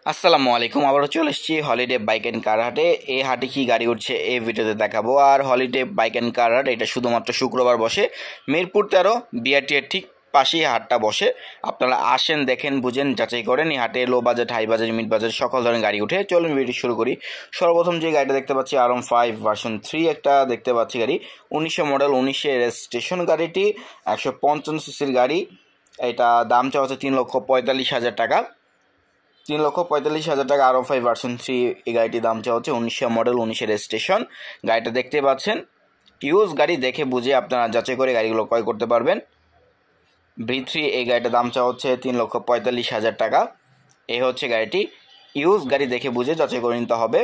আসসালামু আলাইকুম। আবারও চলে এসেছি হলিডে বাইক অ্যান্ড কার হাটে। এই হাটে কি গাড়ি উঠছে এই ভিডিওতে দেখাবো। আর হলিডে বাইক অ্যান্ড কার হাট এটা শুধুমাত্র শুক্রবার বসে, মিরপুর 13 বিআরটিএর ঠিক পাশেই হাটটা বসে। আপনারা আসেন, দেখেন, বুঝেন, যাচাই করেন। এই হাটে low budget, high budget, mid budget সকল ধরনের গাড়ি উঠে। চলুন ভিডিও শুরু করি। সর্বপ্রথম যে গাড়িটা দেখতে পাচ্ছি R15 ভার্সন 3 একটা দেখতে পাচ্ছি গাড়ি, 1900 মডেল, 1900 রেজিস্ট্রেশন। গাড়িটি 155 সিসির গাড়ি। এটা দাম চাওয়া হচ্ছে 3,45,000 টাকা। 3,45,000 টাকা R15 ভার্সন 3 এই গাড়িটির দাম চাওয়া হচ্ছে। 1900 মডেল, 1900 রেজিস্ট্রেশন। গাড়িটা দেখতে পাচ্ছেন, ইউজ গাড়ি দেখে বুঝে আপনারা যাচাই করে গাড়িগুলো ক্রয় করতে পারবেন। V3 এই গাড়িটার দাম চাওয়া হচ্ছে 3,45,000 টাকা। এই হচ্ছে গাড়িটি, ইউজ গাড়ি দেখে বুঝে যাচাই করে নিতে হবে।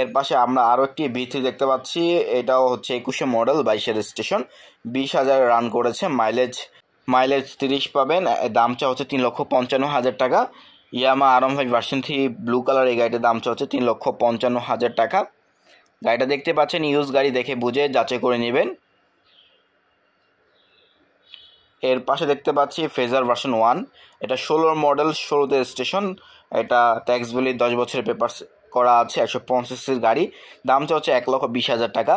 এর পাশে আমরা আরও একটি V3 দেখতে পাচ্ছি। এটাও হচ্ছে 2100 মডেল, 2200 রেজিস্ট্রেশন, 20,000 রান করেছে। মাইলেজ 30 পাবেন। দাম চা হচ্ছে 3,55,000 টাকা। ইয়ামা R15 ভার্সন 3 ব্লু কালার এই গাড়িটার দাম চা হচ্ছে 3,55,000 টাকা। গাড়িটা দেখতে পাচ্ছেন, ইউজ গাড়ি দেখে বুঝে যাচাই করে নেবেন। এর পাশে দেখতে পাচ্ছি ফেজার ভার্সন 1। এটা 16 মডেল, 16তে রেজিস্ট্রেশন। এটা ট্যাক্স ভ্যালি 10 বছরের পেপার করা আছে। 150 সিসির গাড়ি। দাম চা হচ্ছে 1,20,000 টাকা।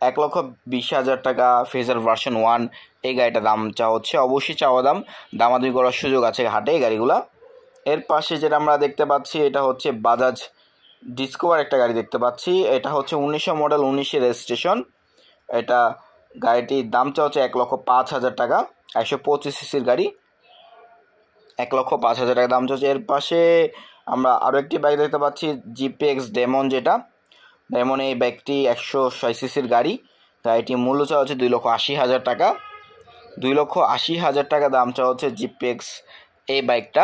1,20,000 টাকা ফেজার ভার্সন 1 এই গাড়িটার দাম চা হচ্ছে। অবশ্যই চাওয়া দাম, দামাদামি করার সুযোগ আছে হাটে এই গাড়িগুলা। এর পাশে যেটা আমরা দেখতে পাচ্ছি এটা হচ্ছে বাজাজ ডিসকভার একটা গাড়ি দেখতে পাচ্ছি। এটা হচ্ছে 1900 মডেল, 1900 রেজিস্ট্রেশন। এটা গাড়িটির দাম চা হচ্ছে 1,05,000 টাকা। 125 সিসির গাড়ি, 1,05,000 টাকা দাম চলছে। এর পাশে আমরা আরও একটি বাইক দেখতে পাচ্ছি, জিপিএক্স ডেমন। যেটা ডেমন এই বাইকটি 106 সিসির গাড়ি। গাড়িটি মূল্য চাওয়া হচ্ছে 2,80,000 টাকা। 2,80,000 টাকা দাম চাওয়া হচ্ছে জিপিএক্স এই বাইকটা।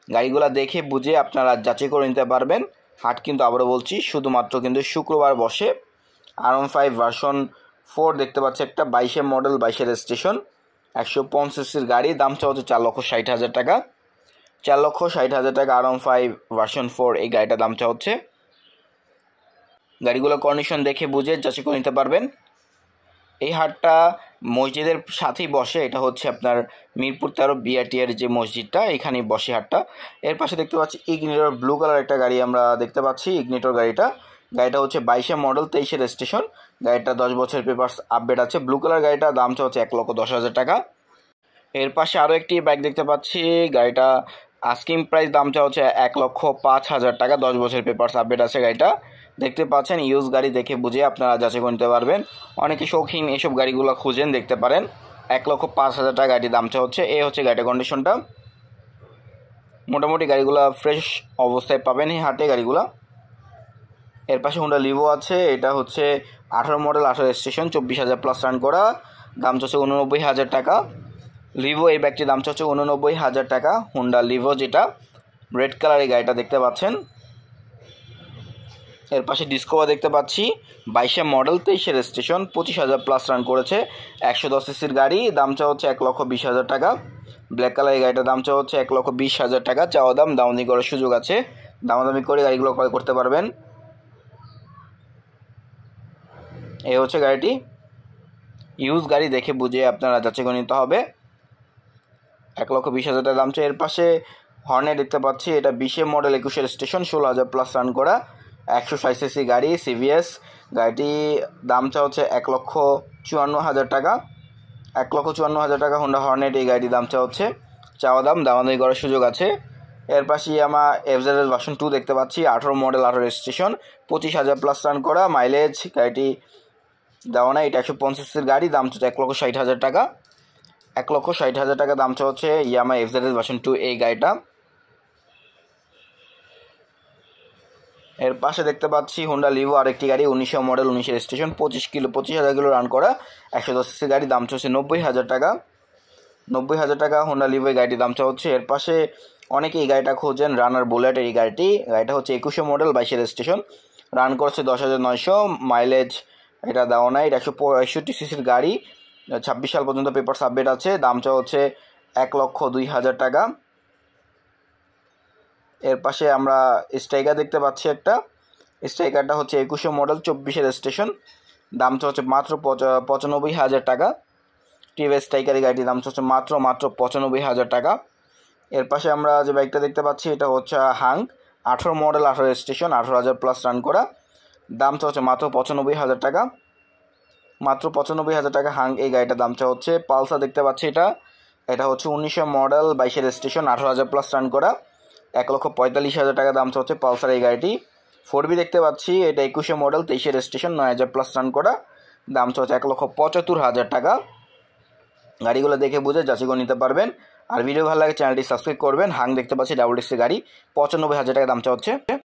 গাড়িগুলো দেখে বুঝে আপনারা যাচাই করে নিতে পারবেন। হাট কিন্তু আবারও বলছি শুধুমাত্র কিন্তু শুক্রবার বসে। R15 ভার্সন 4 দেখতে পাচ্ছি একটা, 2200 মডেল, 2200 রেজিস্ট্রেশন, 150 সিসির গাড়ি। দাম চাওয়া হচ্ছে 4,60,000 টাকা। 4,60,000 টাকা R15 ভার্সন 4 এই গাড়িটার দাম চাওয়া হচ্ছে। গাড়িগুলো কন্ডিশন দেখে বুঝে যাচাই করে নিতে পারবেন। এই হাটটা মসজিদের সাথেই বসে। এটা হচ্ছে আপনার মিরপুর 13 বিআরটিএর যে মসজিদটা, এখানেই বসে হাটটা। এর পাশে দেখতে পাচ্ছি ইগনিটর ব্লু কালার একটা গাড়ি আমরা দেখতে পাচ্ছি। ইগনিটর গাড়িটা হচ্ছে 2200 মডেল, 2300 রেজিস্ট্রেশন। গাড়িটা 10 বছরের পেপারস আপডেট আছে। ব্লু কালার গাড়িটা দাম হচ্ছে 1,10,000 টাকা। এর পাশে আরও একটি বাইক দেখতে পাচ্ছি। গাড়িটা আস্কিং প্রাইস দাম হচ্ছে 1,05,000 টাকা। 10 বছরের পেপারস আপডেট আছে গাড়িটা। দেখতে পাচ্ছেন, ইউজ গাড়ি দেখে বুঝে আপনারা যাচাই করে নিতে পারবেন। অনেকে শৌখিন এসব গাড়িগুলো খুঁজেন, দেখতে পারেন। 1,05,000 টাকা গাড়ির দাম হচ্ছে। এই হচ্ছে গাড়িটার কন্ডিশনটা। মোটামুটি গাড়িগুলো ফ্রেশ অবস্থায় পাবেন এই হাটে গাড়িগুলো। এর পাশে হুন্ডা লিভো আছে। এটা হচ্ছে 18 মডেল, 18 রেজিস্ট্রেশন, 24,000 প্লাস রান করা। দাম হচ্ছে 89,000 টাকা। লিভো এই ব্যাগটির দাম হচ্ছে 89,000 টাকা। হুন্ডা লিভো, যেটা রেড কালার এই গাড়িটা দেখতে পাচ্ছেন। এর পাশে ডিসকভার দেখতে পাচ্ছি, 2200 মডেল, 2300 রেজিস্ট্রেশন, 25,000 প্লাস রান করেছে। 110 সিসির গাড়ি। দাম চা হচ্ছে 1,20,000 টাকা। ব্ল্যাক কালার এই গাড়িটার দাম চা হচ্ছে 1,20,000 টাকা। চাওয়া দাম, দামাদামি করার সুযোগ আছে। দামাদামি করে গাড়িগুলো ক্রয় করতে পারবেন। এই হচ্ছে গাড়িটি, ইউজ গাড়ি দেখে বুঝে আপনারা যাচাই করে নিতে হবে। 1,20,000 টাকা দাম চাই। এর পাশে হর্নেট দেখতে পাচ্ছি। এটা 20 মডেল, 21 রেজিস্ট্রেশন, 16,000 প্লাস রান করা, 160 সিসি গাড়ি, সিভিএস। গাড়িটি দাম চা হচ্ছে 1,54,000 টাকা। 1,54,000 টাকা হুন্ডা হর্নেট এই গাড়িটির দাম চা হচ্ছে। চাওয়া দাম, দামাদামি করার সুযোগ আছে। এর পাশে আমার এফজেড ভার্সন 2 দেখতে পাচ্ছি। 18 মডেল, 18 রেজিস্ট্রেশন, 25,000 প্লাস রান করা, মাইলেজ গাড়িটি দেওয়া না। এটা 150 সিসির গাড়ি। দাম হচ্ছে 1,60,000 টাকা। 1,60,000 টাকা দাম চা হচ্ছে ইয়ামা এফজেড ভার্সন 2 এই গাড়িটা। এর পাশে দেখতে পাচ্ছি হুন্ডা লিভো আরেকটি গাড়ি, 1900 মডেল, 1900 রেজিস্ট্রেশন, 25,000 কিলো রান করা, 110 সিসি গাড়ি। দাম হচ্ছে 90,000 টাকা। 90,000 টাকা হুন্ডা লিভো এই গাড়িটির দাম চা হচ্ছে। এর পাশে অনেকে এই গাড়িটা খোঁজেন, রানার বুলেট এই গাড়িটা হচ্ছে 2100 মডেল, 2200 রেজিস্ট্রেশন, রান করছে 10,900, মাইলেজ এটা দেওয়া নাই। এটা 165 সিসির গাড়ি, 26 সাল পর্যন্ত পেপার আপডেট আছে। দাম চা হচ্ছে 1,02,000 টাকা। এর পাশে আমরা স্ট্রাইকার দেখতে পাচ্ছি একটা। স্ট্রাইকারটা হচ্ছে 2100 মডেল, 2400 রেজিস্ট্রেশন, দামটা হচ্ছে মাত্র 95,000 টাকা। টিভিএস স্ট্রাইকার এই গাড়িটির দাম হচ্ছে মাত্র 95,000 টাকা। এর পাশে আমরা যে বাইকটা দেখতে পাচ্ছি এটা হচ্ছে Hang, 18 model, 18 registration, 18,000 plus run করা। দামটা হচ্ছে মাত্র 95,000 টাকা, মাত্র 95,000 টাকা হাং এই গাড়িটার দামটা হচ্ছে। পালসার দেখতে পাচ্ছি এটা হচ্ছে 1900 মডেল, 22 রেজিস্ট্রেশন, 18,000 প্লাস রান করা, 1,45,000 টাকা দামটা হচ্ছে পালসার এই গাড়িটি। 4B দেখতে পাচ্ছি এটা 21 মডেল, 23 রেজিস্ট্রেশন, 9,000 প্লাস রান করা, দামটা হচ্ছে 1,75,000 টাকা। গাড়িগুলো দেখে বুঝে যাচাই করে নিতে পারবেন। আর ভিডিও ভালো লাগে চ্যানেলটি সাবস্ক্রাইব করবেন। হাং দেখতে পাচ্ছি ডাবল ডিস্কের গাড়ি, 95,000 টাকা দামটা হচ্ছে।